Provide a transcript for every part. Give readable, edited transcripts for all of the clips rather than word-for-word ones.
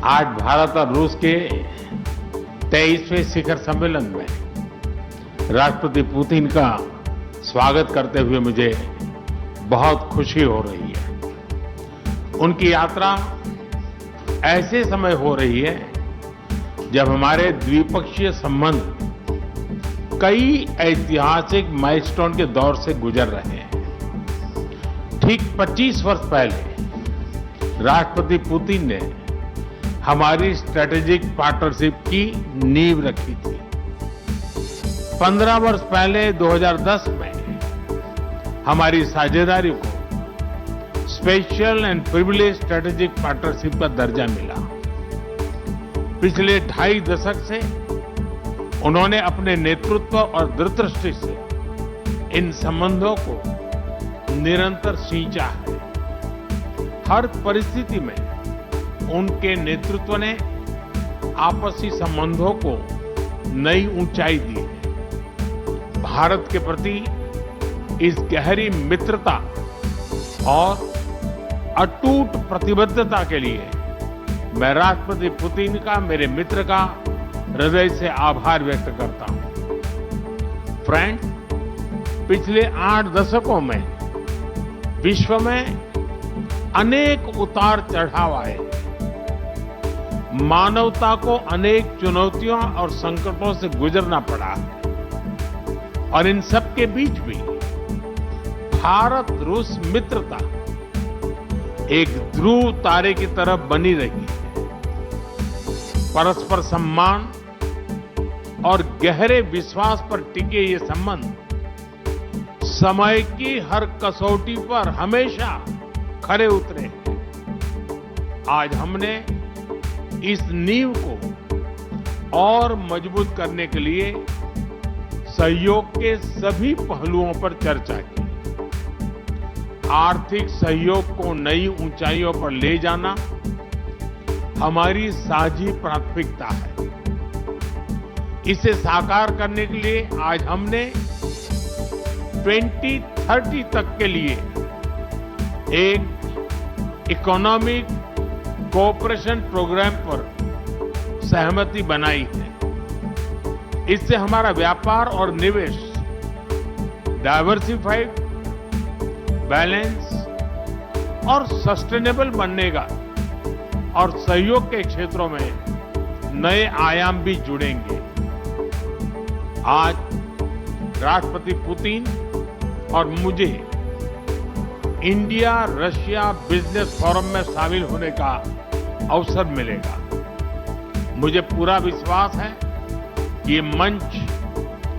आज भारत और रूस के 23वें शिखर सम्मेलन में राष्ट्रपति पुतिन का स्वागत करते हुए मुझे बहुत खुशी हो रही है। उनकी यात्रा ऐसे समय हो रही है जब हमारे द्विपक्षीय संबंध कई ऐतिहासिक माइलस्टोन के दौर से गुजर रहे हैं। ठीक 25 वर्ष पहले राष्ट्रपति पुतिन ने हमारी स्ट्रेटेजिक पार्टनरशिप की नींव रखी थी। 15 वर्ष पहले 2010 में हमारी साझेदारी को special and privilege strategic partnership का दर्जा मिला। पिछले 2.5 दशक से उन्होंने अपने नेतृत्व और दूरदृष्टि से इन संबंधों को निरंतर सींचा है। हर परिस्थिति में उनके नेतृत्व ने आपसी संबंधों को नई ऊंचाई दी है। भारत के प्रति इस गहरी मित्रता और अटूट प्रतिबद्धता के लिए मैं राष्ट्रपति पुतिन का, मेरे मित्र का हृदय से आभार व्यक्त करता हूं। फ्रेंड, पिछले 8 दशकों में विश्व में अनेक उतार चढ़ाव आए। मानवता को अनेक चुनौतियों और संकटों से गुजरना पड़ा है और इन सब के बीच भी भारत रूस मित्रता एक ध्रुव तारे की तरह बनी रही है। परस्पर सम्मान और गहरे विश्वास पर टिके ये संबंध समय की हर कसौटी पर हमेशा खरे उतरे हैं। आज हमने इस नींव को और मजबूत करने के लिए सहयोग के सभी पहलुओं पर चर्चा की। आर्थिक सहयोग को नई ऊंचाइयों पर ले जाना हमारी साझी प्राथमिकता है। इसे साकार करने के लिए आज हमने 2030 तक के लिए एक इकोनॉमिक कोऑपरेशन प्रोग्राम पर सहमति बनाई है। इससे हमारा व्यापार और निवेश डाइवर्सिफाइड, बैलेंस और सस्टेनेबल बनेगा और सहयोग के क्षेत्रों में नए आयाम भी जुड़ेंगे। आज राष्ट्रपति पुतिन और मुझे इंडिया रशिया बिजनेस फोरम में शामिल होने का अवसर मिलेगा। मुझे पूरा विश्वास है कि ये मंच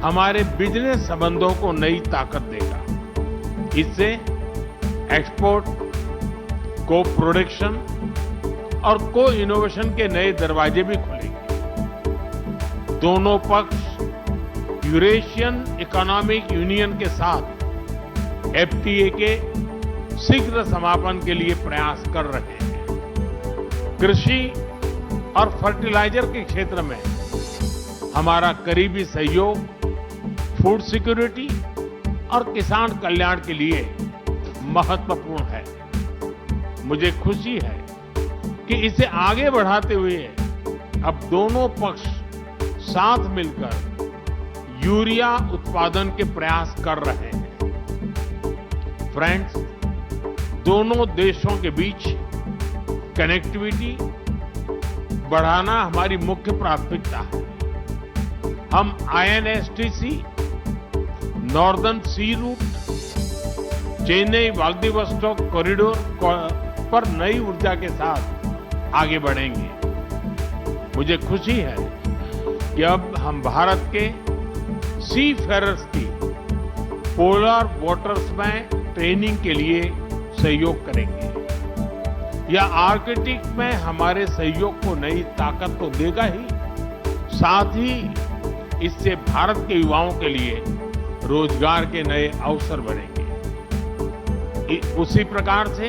हमारे बिजनेस संबंधों को नई ताकत देगा। इससे एक्सपोर्ट, को प्रोडक्शन और को इनोवेशन के नए दरवाजे भी खुलेंगे। दोनों पक्ष यूरेशियन इकोनॉमिक यूनियन के साथ एफटीए के शीघ्र समापन के लिए प्रयास कर रहे हैं। कृषि और फर्टिलाइजर के क्षेत्र में हमारा करीबी सहयोग फूड सिक्योरिटी और किसान कल्याण के लिए महत्वपूर्ण है। मुझे खुशी है कि इसे आगे बढ़ाते हुए अब दोनों पक्ष साथ मिलकर यूरिया उत्पादन के प्रयास कर रहे हैं। फ्रेंड्स, दोनों देशों के बीच कनेक्टिविटी बढ़ाना हमारी मुख्य प्राथमिकता है। हम INSTC, नॉर्दर्न सी रूट, चेन्नई व्लादिवोस्टोक कॉरिडोर पर नई ऊर्जा के साथ आगे बढ़ेंगे। मुझे खुशी है कि अब हम भारत के सी फेरर्स की पोलर वाटर्स में ट्रेनिंग के लिए सहयोग करेंगे। यह आर्कटिक में हमारे सहयोग को नई ताकत तो देगा ही, साथ ही इससे भारत के युवाओं के लिए रोजगार के नए अवसर बनेंगे। उसी प्रकार से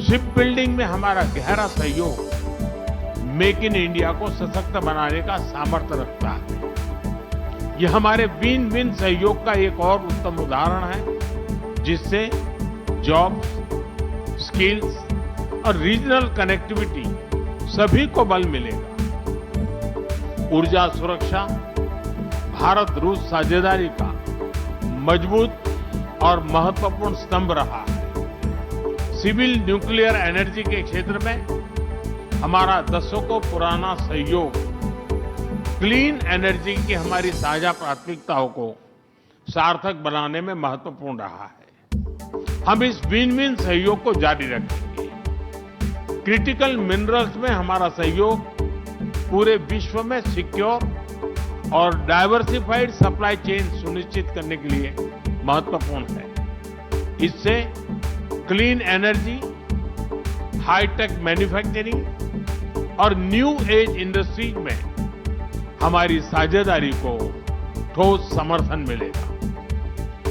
शिप बिल्डिंग में हमारा गहरा सहयोग मेक इन इंडिया को सशक्त बनाने का सामर्थ्य रखता है। यह हमारे विन विन सहयोग का एक और उत्तम उदाहरण है, जिससे जॉब्स, स्किल्स और रीजनल कनेक्टिविटी सभी को बल मिलेगा। ऊर्जा सुरक्षा भारत रूस साझेदारी का मजबूत और महत्वपूर्ण स्तंभ रहा है। सिविल न्यूक्लियर एनर्जी के क्षेत्र में हमारा दशकों पुराना सहयोग क्लीन एनर्जी की हमारी साझा प्राथमिकताओं को सार्थक बनाने में महत्वपूर्ण रहा है। हम इस विन विन सहयोग को जारी रखेंगे। क्रिटिकल मिनरल्स में हमारा सहयोग पूरे विश्व में सिक्योर और डाइवर्सिफाइड सप्लाई चेन सुनिश्चित करने के लिए महत्वपूर्ण है। इससे क्लीन एनर्जी, हाईटेक मैन्युफैक्चरिंग और न्यू एज इंडस्ट्रीज में हमारी साझेदारी को ठोस समर्थन मिलेगा।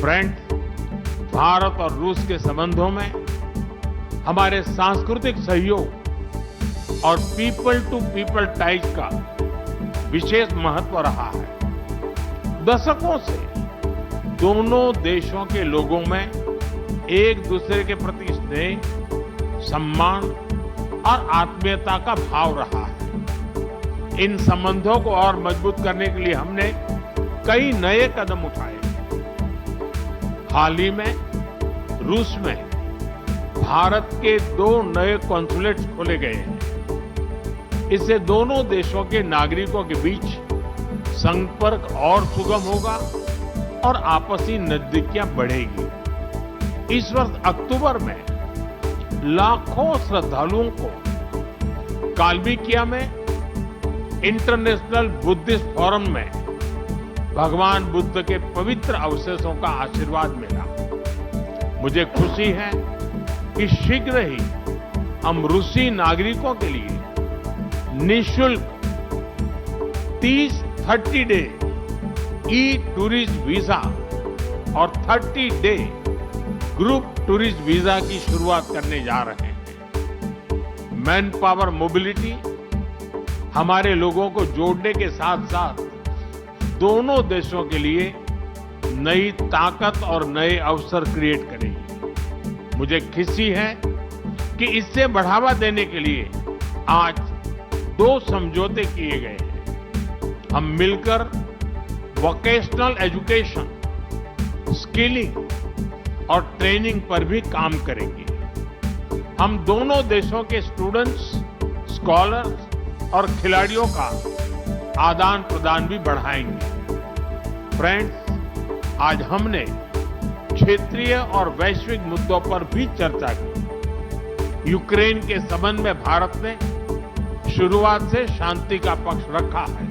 फ्रेंड्स, भारत और रूस के संबंधों में हमारे सांस्कृतिक सहयोग और पीपल टू पीपल टाइज का विशेष महत्व रहा है। दशकों से दोनों देशों के लोगों में एक दूसरे के प्रति स्नेह, सम्मान और आत्मीयता का भाव रहा है। इन संबंधों को और मजबूत करने के लिए हमने कई नए कदम उठाए। हाल ही में रूस में भारत के 2 नए कॉन्सुलेट्स खोले गए हैं। इससे दोनों देशों के नागरिकों के बीच संपर्क और सुगम होगा और आपसी नजदीकियां बढ़ेगी। इस वर्ष अक्टूबर में लाखों श्रद्धालुओं को काल्बिकिया में इंटरनेशनल बुद्धिस्ट फोरम में भगवान बुद्ध के पवित्र अवशेषों का आशीर्वाद मिला। मुझे खुशी है कि शीघ्र ही हम रूसी नागरिकों के लिए निःशुल्क 30 डे ई टूरिस्ट वीजा और 30 डे ग्रुप टूरिस्ट वीजा की शुरुआत करने जा रहे हैं। मैन पावर मोबिलिटी हमारे लोगों को जोड़ने के साथ साथ दोनों देशों के लिए नई ताकत और नए अवसर क्रिएट करेगी। मुझे खुशी है कि इससे बढ़ावा देने के लिए आज 2 समझौते किए गए हैं। हम मिलकर वोकेशनल एजुकेशन, स्किलिंग और ट्रेनिंग पर भी काम करेंगे। हम दोनों देशों के स्टूडेंट्स, स्कॉलर्स और खिलाड़ियों का आदान प्रदान भी बढ़ाएंगे। फ्रेंड्स, आज हमने क्षेत्रीय और वैश्विक मुद्दों पर भी चर्चा की। यूक्रेन के संबंध में भारत ने शुरुआत से शांति का पक्ष रखा है।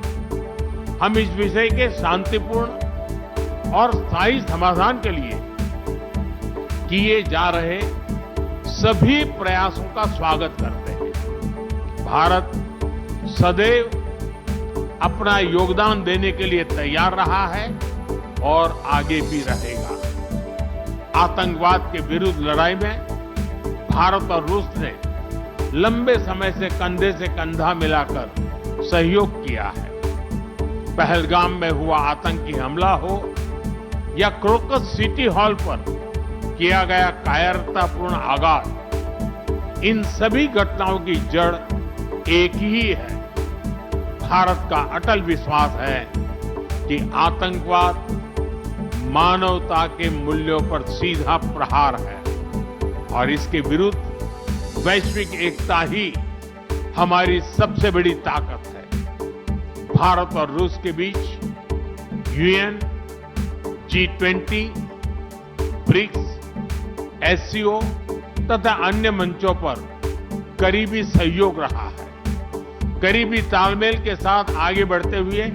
हम इस विषय के शांतिपूर्ण और स्थायी समाधान के लिए किए जा रहे सभी प्रयासों का स्वागत करते हैं। भारत सदैव अपना योगदान देने के लिए तैयार रहा है और आगे भी रहेगा। आतंकवाद के विरुद्ध लड़ाई में भारत और रूस ने लंबे समय से कंधे से कंधा मिलाकर सहयोग किया है। पहलगाम में हुआ आतंकी हमला हो या क्रोकस सिटी हॉल पर किया गया कायरतापूर्ण आघात, इन सभी घटनाओं की जड़ एक ही है। भारत का अटल विश्वास है कि आतंकवाद मानवता के मूल्यों पर सीधा प्रहार है और इसके विरुद्ध वैश्विक एकता ही हमारी सबसे बड़ी ताकत है। भारत और रूस के बीच यूएन, G20, ब्रिक्स, SCO तथा अन्य मंचों पर करीबी सहयोग रहा है। करीबी तालमेल के साथ आगे बढ़ते हुए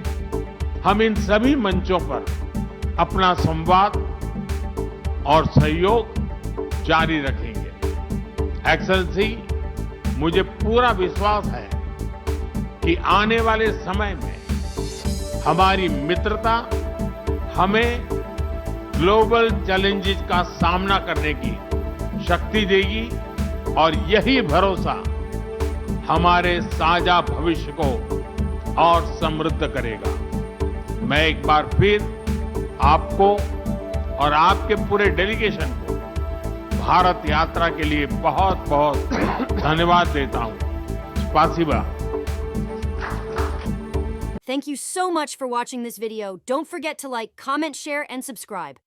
हम इन सभी मंचों पर अपना संवाद और सहयोग जारी रखेंगे। एक्सेलेंसी, मुझे पूरा विश्वास है कि आने वाले समय में हमारी मित्रता हमें ग्लोबल चैलेंजेस का सामना करने की शक्ति देगी और यही भरोसा हमारे साझा भविष्य को और समृद्ध करेगा। मैं एक बार फिर आपको और आपके पूरे डेलीगेशन को भारत यात्रा के लिए बहुत बहुत धन्यवाद देता हूं। Spasiba. Thank you so much for watching this video. Don't forget to like, comment, share, and subscribe.